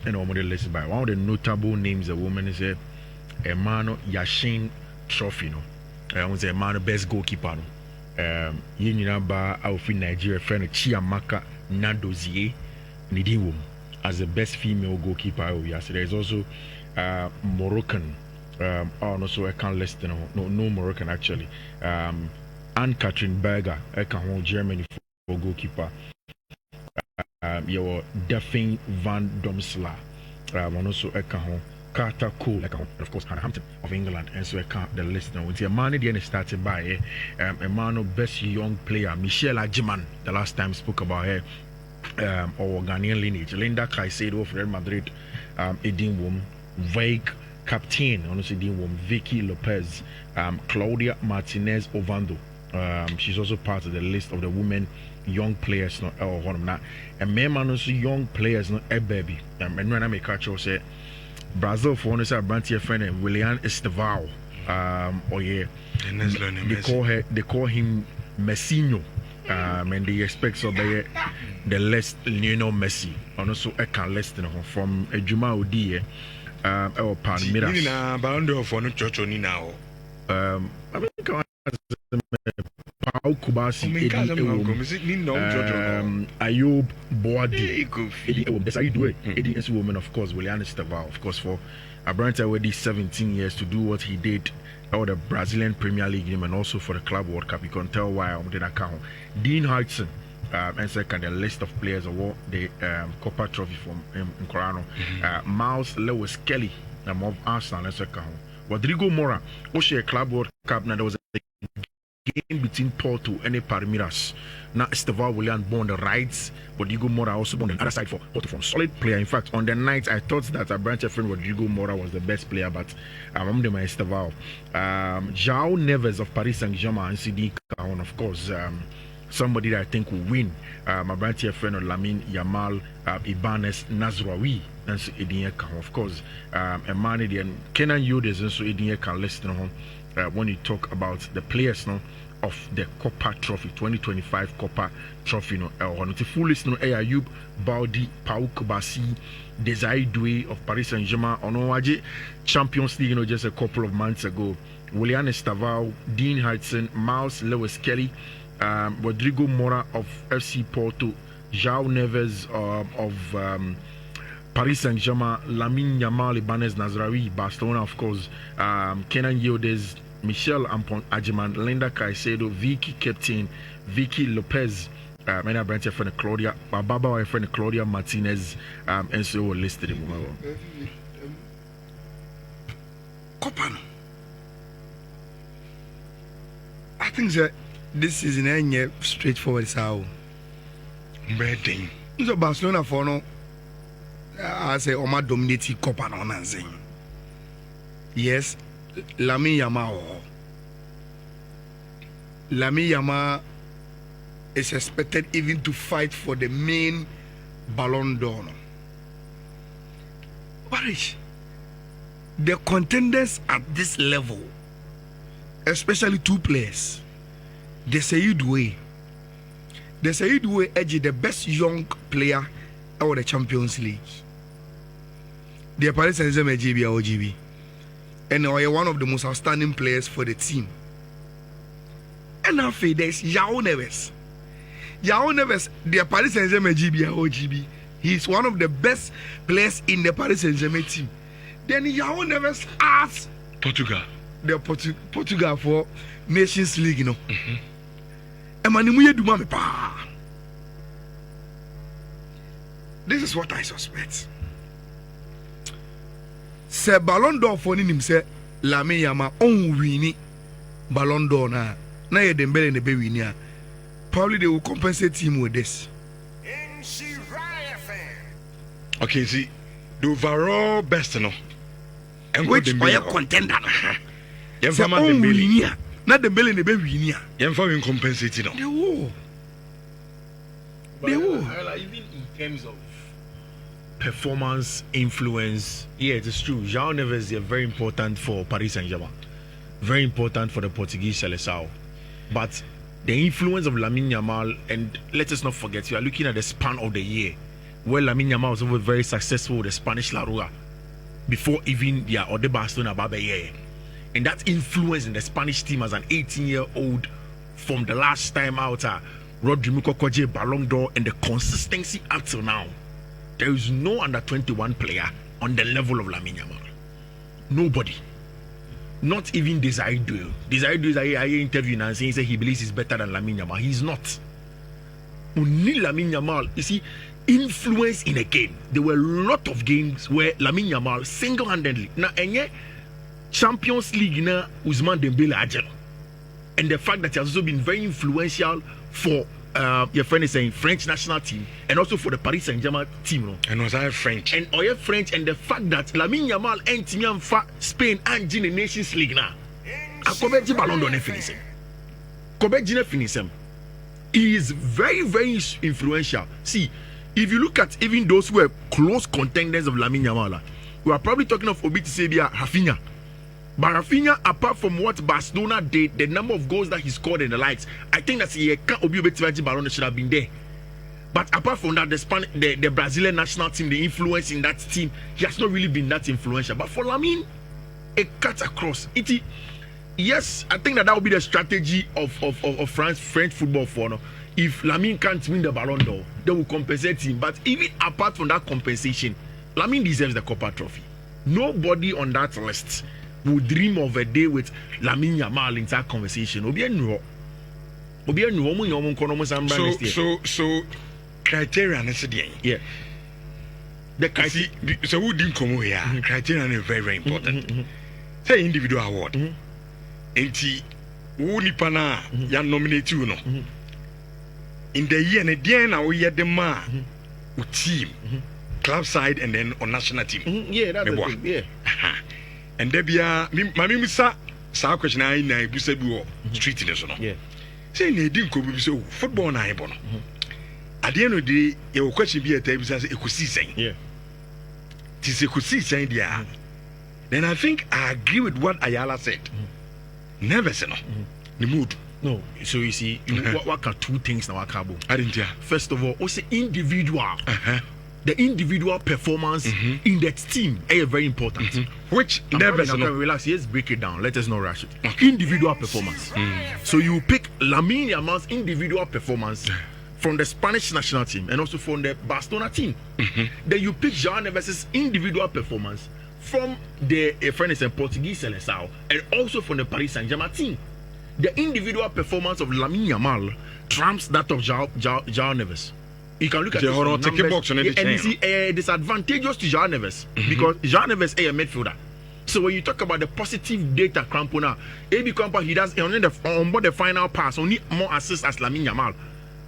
and on the list by one of the notable names a woman is a Emano Yashin Trophy no. Was a man best goalkeeper no. Ba out in Nigeria friend Chiamaka Nadozie Nidiwum as the best female goalkeeper. Yes, there is also Moroccan. No, so I can't list no Moroccan actually. Anne-Catherine Berger, I can hold Germany for goalkeeper. Your Daphne Van Domsla, also I can hold Carter Cole, like of course Hampton of England, and so I can't the list now. It's a man again started by a man of best young player, Michelle Ajiman, the last time spoke about her. Or Ghanaian lineage. Linda Caicedo of Real Madrid, Edin Wom, Vague captain, honestly, Edin Wom, Vicky Lopez, Claudia Martinez Ovando. She's also part of the list of the women young players. Not and men also young players, not a baby. And when I make a choice, say Brazil for honest, Branty friend and Willian Estevao. They call him Messinho. And they expect so the less Lionel Messi, and also I can list from a Juma Odi, or Palmeiras. Ballon d'Or for no church only now. I mean, Pau Kubasi, Ayub Boadi, that's how you do it. Eddie is woman, of course, Willian Estevao, of course, for a brand already 17 years to do what he did. Or the Brazilian Premier League game and also for the Club World Cup. You can tell why I'm doing account. Dean Hudson, and second, the list of players award the Kopa Trophy from in Corano. Miles Lewis Kelly, of Arsenal, and second. Rodrigo Mora, also Club World Cup. Now there was a game between Porto and Palmeiras. Now Estevao William born the rights, Rodrigo Mora also on the other side for Porto from solid player. In fact, on the night I thought that a branch friend Rodrigo Mora was the best player, but I'm the my Estevao. João Neves of Paris Saint-Germain and CD Caron, of course. Somebody that I think will win. My branch friend Lamine Yamal, Ibanez Nazraoui, and so Edinye, of course. And Mani and Kenan Yodes and so Edinye can listen on when you talk about the players now of the Kopa Trophy 2025 Kopa Trophy no on the full list no Ayub Baudi Pau Kubasi Desai Doué of Paris Saint-Germain on Owaje Champions League just a couple of months ago. Willian Estevao, Dean Hudson, Miles Lewis Kelly, Rodrigo Mora of FC Porto, João Neves of Paris Saint-Germain, Lamine Yamal, Ibanez Nazraoui, Barcelona, of course, Kenan Yodes, Michelle Ajiman, Linda Caicedo, Vicky Captain, Vicky Lopez, many branch friend Claudia, Baba friend Claudia Martinez, and so listed. Kopan. I think that this season ain't straightforward. So, Breading. So Barcelona for no. I say Oma dominating Kopan on and saying yes. Lamine Yamal is expected even to fight for the main Ballon d'Or. But the contenders at this level, especially two players, they say Doué. They say Doué edge the best young player out the Champions League. The Paris Saint-Germain GB or OGB. And are one of the most outstanding players for the team. And now there's João Neves. João Neves, the Paris Saint-Germain GB or OGB. He's one of the best players in the Paris Saint-Germain team. Then João Neves asks Portugal. The Portugal for Nations League, you know. Mm-hmm. This is what I suspect. Say Ballon d'Or for him say Lamine Yamal on winning Ballon d'Or na ye Dembele ne be winning. Probably they will compensate him with this. Okay, see the overall best no. And which are contender? So on winning. Not Dembele ne be winning. Yemfa win compensate no. They will. Even in terms of performance, influence, yeah, it is true. João Neves is very important for Paris Saint-Germain, very important for the Portuguese Seleção. But the influence of Lamine Yamal, and let us not forget, we are looking at the span of the year. where Lamine Yamal was also very successful with the Spanish La Liga before even their other Barcelona Babaye. And that influence in the Spanish team as an 18-year-old from the last time out, Rodrigo Kokoje Ballon d'Or, and the consistency up till now. There is no under 21 player on the level of Lamine Yamal. Nobody. Not even Desire Doué. Desire Doué, I interviewed and saying he believes he's better than Lamine Yamal. He's not. Only Lamine Yamal, you see, influence in a game. There were a lot of games where Lamine Yamal single-handedly. Now, Champions League na Ousmane Dembele Agel. And the fact that he has also been very influential for your friend is saying French national team and also for the Paris Saint-Germain team. No? And was I French? And Oye French, and the fact that Lamine Yamal and Timian fa Spain and the Nations League now. Kobe Ballon d'Or finish him. Kobe finish him. He is very, very influential. See, if you look at even those who were close contenders of Lamine Yamal, we are probably talking of Obi Tisebia, Rafinha. But Rafinha, apart from what Barcelona did, the number of goals that he scored and the likes, I think that he can't Obi Ballon should have been there. But apart from that, the Brazilian national team, the influence in that team, he has not really been that influential. But for Lamine, a cut across. Yes, I think that would be the strategy of French football for now. If Lamine can't win the Ballon d'Or, they will compensate him. But even apart from that compensation, Lamine deserves the Kopa Trophy. Nobody on that list would dream of a day with Lamine Yamal in that conversation. So criteria is the yeah. The criteria. So who didn't come here? Criteria is very, very important. Say individual award. Enti who nipa na ya nominate you no. In the year na dia na we the man team, club side and then on national team. Yeah, that's the thing. Yeah. And there be a mami sa question I na busa bi wo street in so no. Yeah. Say na edin ko bi so football na ibo no. At the end of the day, you question be a time say ekusi sen. Yeah. Tis ekusi sen dia. Then I think I agree with what Ayala said. Never say no. The mood. No. So you see, what are two things now? I didn't hear. First of all, also individual. The individual performance in that team is very important. Which never say no. Relax. Let's break it down. Let us not rush it. Okay. Individual performance. So you pick Lamine Yamal's individual performance from the Spanish national team and also from the Barcelona team. Then you pick João Neves' individual performance from the French and Portuguese Seleção and also from the Paris Saint-Germain team. The individual performance of Lamine Yamal trumps that of João Neves. You can look at the numbers, and you see disadvantageous to João Neves because João Neves is a midfielder. So when you talk about the positive data, Crampona, AB Crampo, he does on board the final pass, only more assists as Lamine Yamal.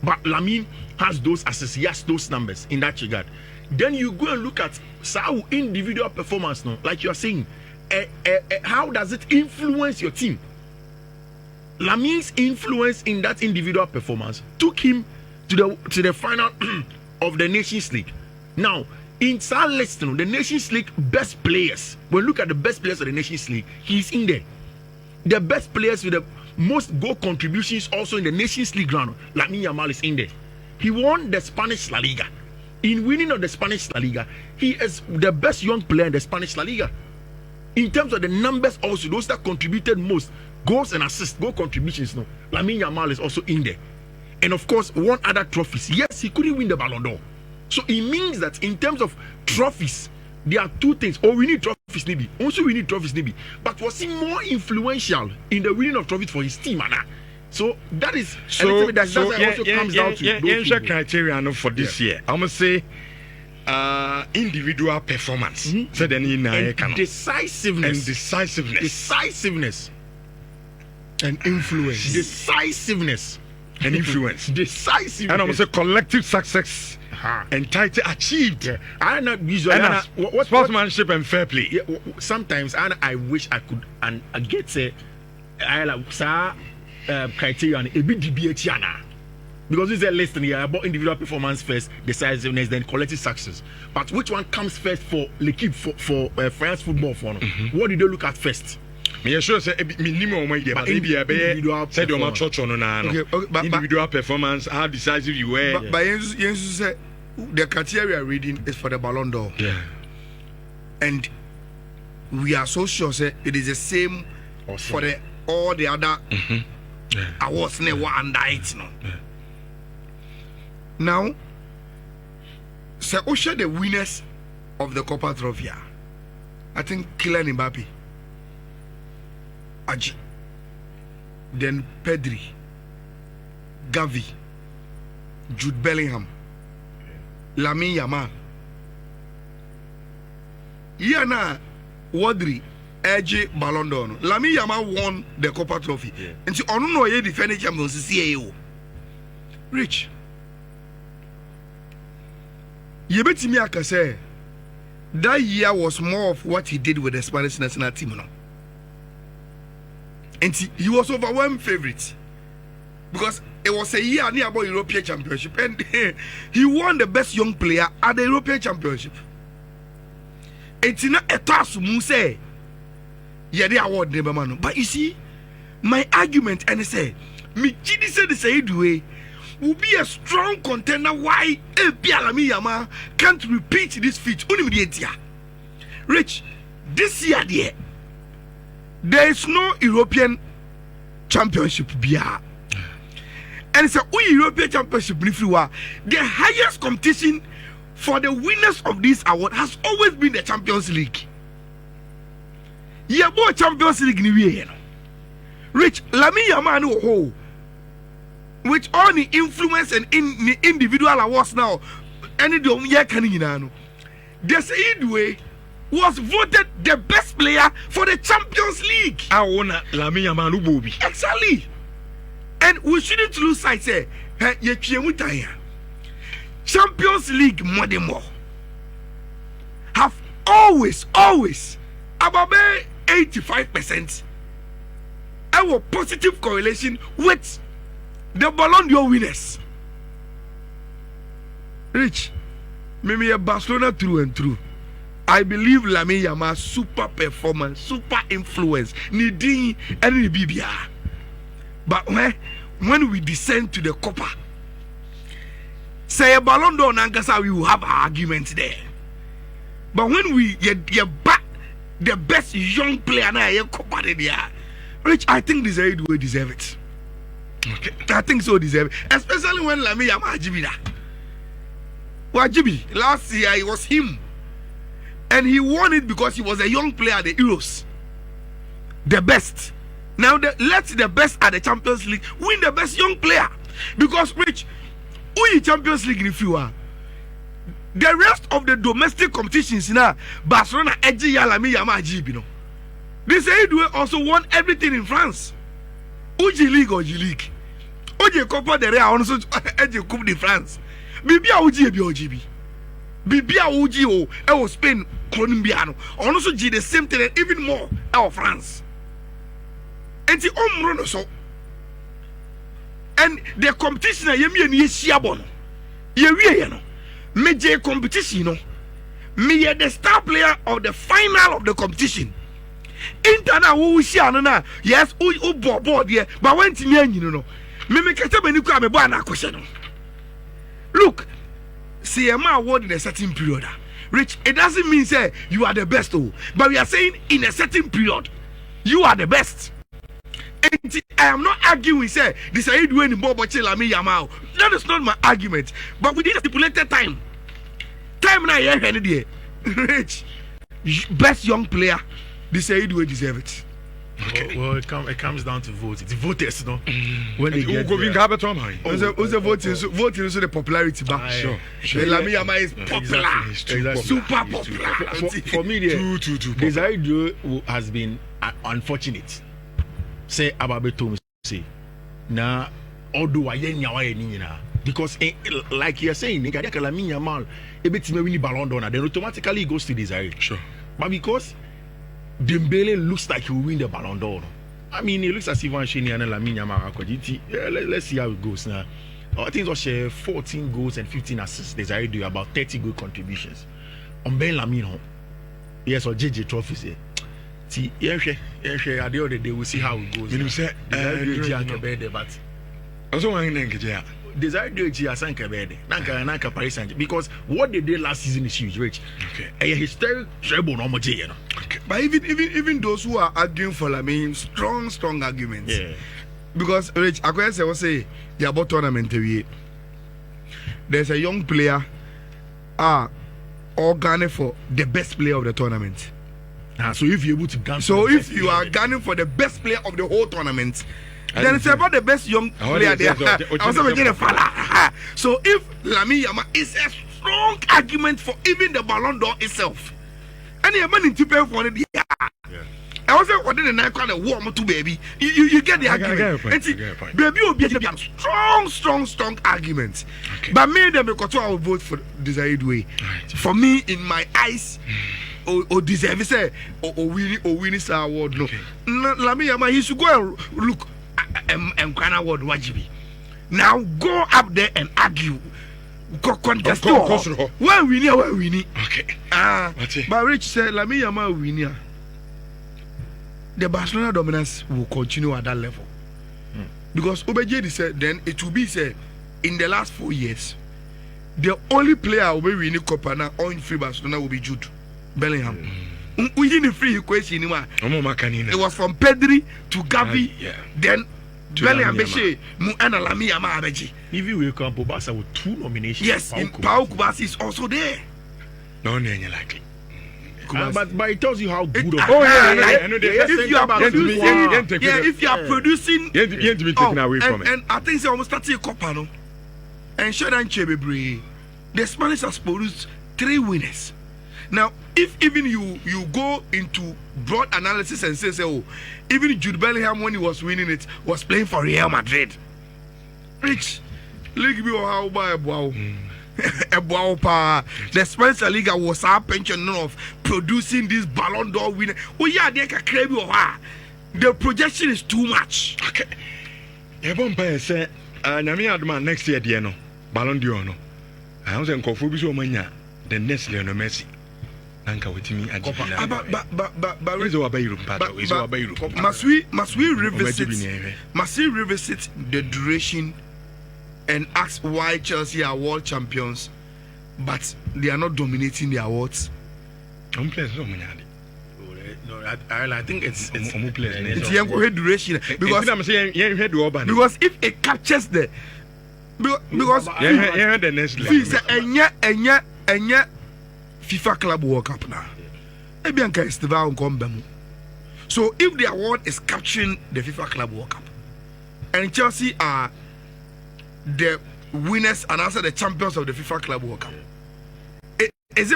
But Lamine has those assists, he has those numbers in that regard. Then you go and look at Sao individual performance now, like you are saying, how does it influence your team? Lamine's influence in that individual performance took him to the final of the Nations League. Now, in that list, the Nations League best players, when you look at the best players of the Nations League, he's in there. The best players with the most goal contributions also in the Nations League round, Lamine Yamal is in there. He won the Spanish La Liga. In winning of the Spanish La Liga, he is the best young player in the Spanish La Liga. In terms of the numbers also, those that contributed most, goals and assists, goal contributions, no, Lamine Yamal is also in there. And of course, won other trophies. Yes, he couldn't win the Ballon d'Or. So it means that in terms of trophies, there are two things. Oh, we need trophies, maybe. Also, we need trophies, maybe. But was he more influential in the winning of trophies for his team, Anna? So that is so also comes down to those criteria for this year. I'm gonna say individual performance. So then decisiveness and influence. Decisiveness and influence. Decisiveness. And I'm gonna say collective success. And title achieved. Yeah. I not usually sportsmanship and fair play. Yeah, sometimes I wish I could and I get say criterion a bit DBH because it's a list here about individual performance first, decisiveness, then collective success. But which one comes first for l'équipe for France football for no? What did they look at first? Me sure say minimum but individual said your church on individual performance, how decisive you were. But yes say the criteria reading is for the Ballon d'Or. Yeah. And we are so sure say it is the same for all the other awards never under it. No. Yeah. Now, say Osha the winners of the Kopa Trophy. I think Kylian Mbappe, Aji, then Pedri, Gavi, Jude Bellingham, Lamine Yamal. Yana Wadri, Edge Ballon d'Or. Lamine Yamal won the Kopa Trophy. And so on no ye defending champions CAO. Rich. Yebetimi aka say that year was more of what he did with the Spanish national team now. And he was overwhelmed favorite because it was a year near about European Championship and he won the best young player at the European Championship. It's not a task to say yeah the award never man. But you see my argument and I say me Gidi said the say Doué will be a strong contender why Ayala Lamine Yamal can't repeat this feat. Rich, this year there is no European Championship bia. And it's a European Championship the highest competition for the winners of this award has always been the Champions League. Yeah, boy, Champions League ni Rich, Lamine Yamal with all the influence and in the individual awards now, any the year can you know, the Doué was voted the best player for the Champions League. I want Lamine Yamal Bobi. Exactly. And we shouldn't lose sight. Say, Champions League more have always about 85% our positive correlation with the Ballon d'Or winners. Rich, maybe a Barcelona through and through. I believe Lamine Yamal super performance, super influence, needing any BBR. But when we descend to the Copa, say a Ballon d'Or Nankasa, we will have arguments there. But when we get back the best young player now, Copa there, Rich, I think Doué deserve it. Okay. I think so deserve it. Especially when Lamine Yamal Wajibi last year it was him. And he won it because he was a young player at the Euros. The best. Now let the best at the Champions League win the best young player. Because Rich, who Champions League if you are? The rest of the domestic competitions now, Barcelona, Ayala Lamine Yamal, you know. This Doué also won everything in France. Uji League or G League. Oje Copa de Rey also Eje Coupe de France. Bibia Uji Ebi OGB. Bibia Uji o Spain Colombiano. Also G the same thing and even more our France. And the Omrono so. And the competition yemi and Yeshiabon. Ye no. Major competition no. Me the star player of the final of the competition. Interna wo shia no na yes o board there but when tinye anyino no me kete bani kwa me bo na akoshe no. Look, CMA award in a certain period. Rich, it doesn't mean say you are the best but we are saying in a certain period you are the best. And I am not arguing say this are you doing in Bobo Lamine Yamal. That is not my argument. But within a stipulated time now here any Rich, best young player. This Doué deserve it. Okay. Well, it comes down to vote. It's voters, no. When they get voting, voting is the popularity back. Sure. Lamine Yamal is popular, super popular. For me, this Doué has been unfortunate. Say Ababeto say na odo ayenya because like you're saying, Lamine Yamal ebetime win Ballon d'Or, then automatically it goes to Desire. Sure. But because Dembele looks like he will win the Ballon d'Or. I mean, it looks as if Ansheni and Lamine Yamal. Let's see how it goes now. I think it was 14 goals and 15 assists. Desire do about 30 good contributions. On Ben Lamine, yes, or JJ trophies here. See, at the end of the day, we'll see how it goes. When you say, but also one thing, Desire Doué Asanka Bede, Nanka Paris Saint, because what they did last season is huge, Rich. Okay. A historic treble no more, you know. Okay. But even those who are arguing for Lamine, strong arguments. Yeah. Because Rich, I can say they about tournament every. There's a young player, all gunning for the best player of the tournament. So if you're able to gun, So if you are gunning for the best player of the whole tournament, then it's about the best young player there. So if Lamine Yamal is a strong argument for even the Ballon d'Or itself, and you're money to pay for it, I was saying, what did the night call a warm to baby? You get the argument. Baby will be a strong argument. Okay. But me, them because I will vote for Desire Doué. For me, in my eyes, or deserve say or winning this award. No, Lamine Yamal, he should go and look and kind award wajibi. Now go up there and argue. Contest. Where we need. Okay. But Rich said Lamine Yamal winner. The Barcelona dominance will continue at that level. Because Obejedi said then it will be said in the last 4 years, the only player who will win Copa now on free Barcelona will be Jude Bellingham. We didn't free equation anymore. It was from Pedri to Gavi, then to Bellingham Beshe, and Lamine Yamal Abeji. If you will come, Bobasa with 2 nominations. Yes, Pau Kubasi is also there. No, likely. But it tells you how good. If you are producing, taken away from it. And I think they almost started Copa, no, and Shedan Chebebre, the Spanish has produced 3 winners. Now, if even you go into broad analysis and say, oh, even Jude Bellingham when he was winning it was playing for Real Madrid. Rich, league be how by wow. The Spanish Liga was our pension of producing this Ballon d'Or winner. Oh yeah, they can claim you. The projection is too much. Okay. Everyone say, Nyami Adman next year, no Ballon d'Or no. I was in Kofu so many. The next Lionel Messi. Nanka with me. But must we revisit the duration and ask why Chelsea are world champions, but they are not dominating the awards? No, I think it's duration because if it captures the because the next FIFA Club World Cup now. So if the award is capturing the FIFA Club World Cup and Chelsea are the winners and also the champions of the FIFA Club World Cup, is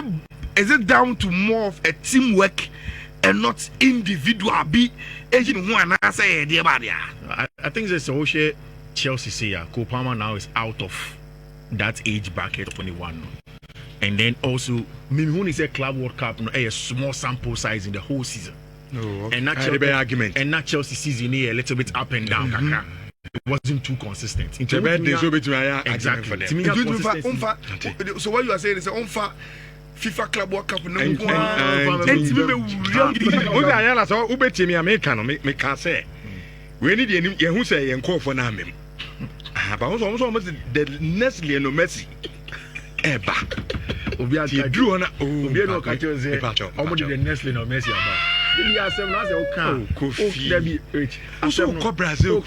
it down to more of a teamwork and not individual? I think there's a whole share. Chelsea say Kopama now is out of that age bracket of 21, and then also maybe when is a Club World Cup, a small sample size in the whole season. And not Chelsea season a little bit up and down. It wasn't too consistent. Exactly. So what you are saying is FIFA Club World Cup. We need who say and call for Namim. But also the next Lionel Messi. He drew on the next Lionel Messi. Brazil for Brazil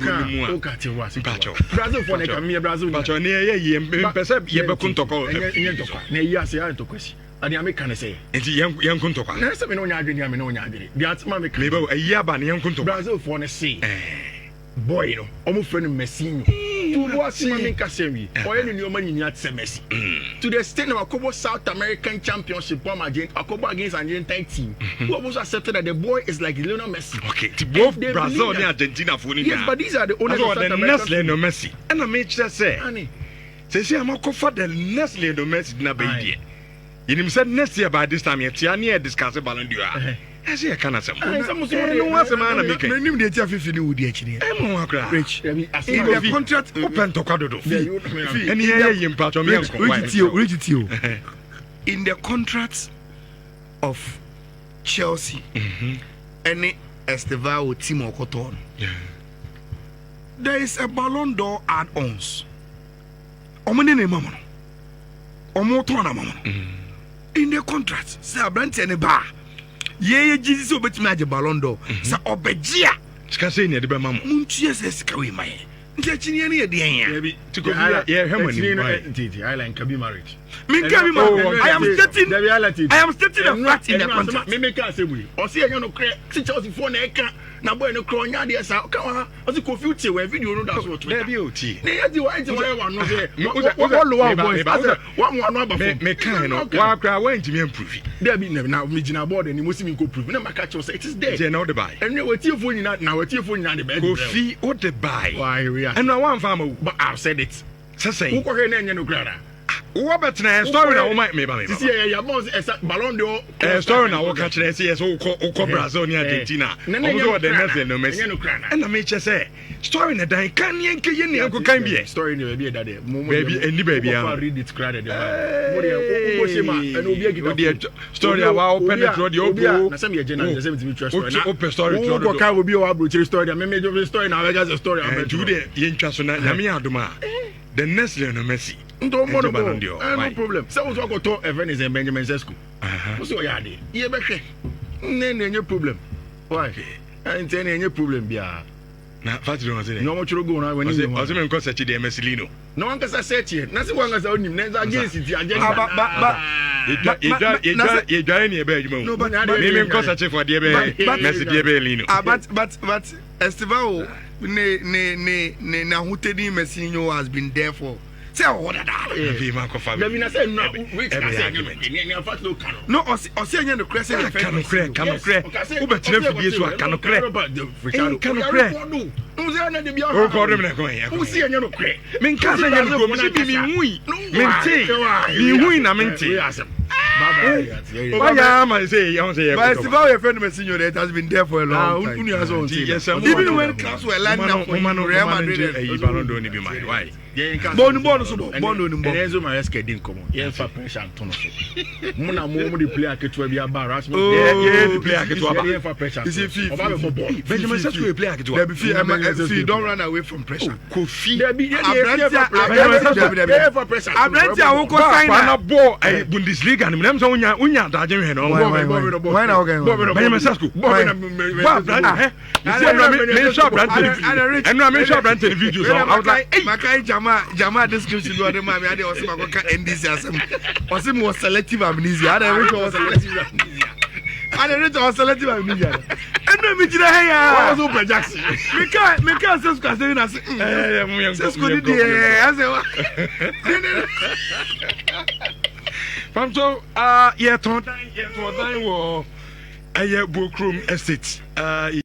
and American say, and young Kuntoka. That's a Brazil for a say, boy, you know, almost friend of Messino. To what Simon Cassemi, or any new money at Semesi. To the extent of a couple South American Championship, Akoba against Argentine team, who almost accepted that the boy is like Lionel Messi. Okay, to both Brazil and Argentina for yes, but these are the owners of the next Lionel Messi. And I made sure say, say, I'm going for the next Lionel Messi na baby. You said next year by this time, you're near discussing Ballon d'Or. I see a can of some. What's a man? Rich, in the contract, open to Cadodo. In the contract of Chelsea, any Estevao team or Cotton, there is a Ballon d'Or add-ons. omone ne mamono omo to na mamono in the contract say abrante ne ba ye Jesus obetimi age Ballon d'Or say obegia sika say ne de be mamo muntie say sika we mai ntia chini ne ye de yan ya bi tiko ya hemani I like can be married. Me can be married. I am stating a fact in the contract. Me make us say we or see you no cre see Chelsea phone e kan na boy no cro nya de sa ka wa o see Kofi tie we video no that's what there be oti ne ya di wa no say what lower boys what mo no aba me kan no wa kra wa ntimi improve there be na me gina board ni mo see me go prove na maka cho say it is there je na o de buy and we tie phone na we tie phone na de buy Kofi o de buy why we are and no one farmer but I've said it say who ko he na nya no kra wo betna story na wo me ba this year ya boss Ballon d'Or story na wo ka kire say yes wo Brazil ni Argentina o so the next no Messi and na me che say story na dan kan yen ke yen ne ko kan bi story ne be that baby any baby am read it credit the mo se ma and obi agita story about open the road obo na some ye general say me trust story na open story ko ka obi o abroach story me me story na we just story am do the yen twa so na me adoma the next no Messi no problem. So we talk to Evans and Benjamin Sesko. So yeah, ye be hwe. Any problem. Why? And any problem bia. Na fati do say. No mo churo go na when you. O say me nko search the Messilino. No one can search here. Na say one can say onim na against it agenda. You dry ni e be adwuma. No, but me nko search for the be Messi the be Lino. But Esteban ne na hutedi Messinho has been there for say what that be man ko family let me say no we can say ni afat no can no o say anya no cre say can cre wo betre fidie so can cre can cre no say na de bia o ko dem na ko ya wo say anya no cre men ka say anya no ko mi bi mi hui mi hui na mente Baya man say you say but Steve your friend Messinho that has been there for a long time even when class were landing up for Real Madrid e Ballon d'Or ni bi man why Bonu so Bonu ni Enzo Maresca din komo ye fa pressure to no so mo na mo the player ketua bi aba Rasmus the player ketua ba ye fa pressure is if Benjamin Sesko player ketua be don't run away from pressure Kofi there be for pressure Abranti awoko sign na ball Bundesliga ni dem so unya daje hwe no why na okay Benjamin Sesko me shop brand television so I was like Makai Jama description do dem am ade osima ko ka NDC asem osim was selective amnesia ade we was selective amnesia eno mi jira he ya was Super Jackson me ka Sesko say na Sesko di ase wa From so ye ton dan wo aye Bokrom estate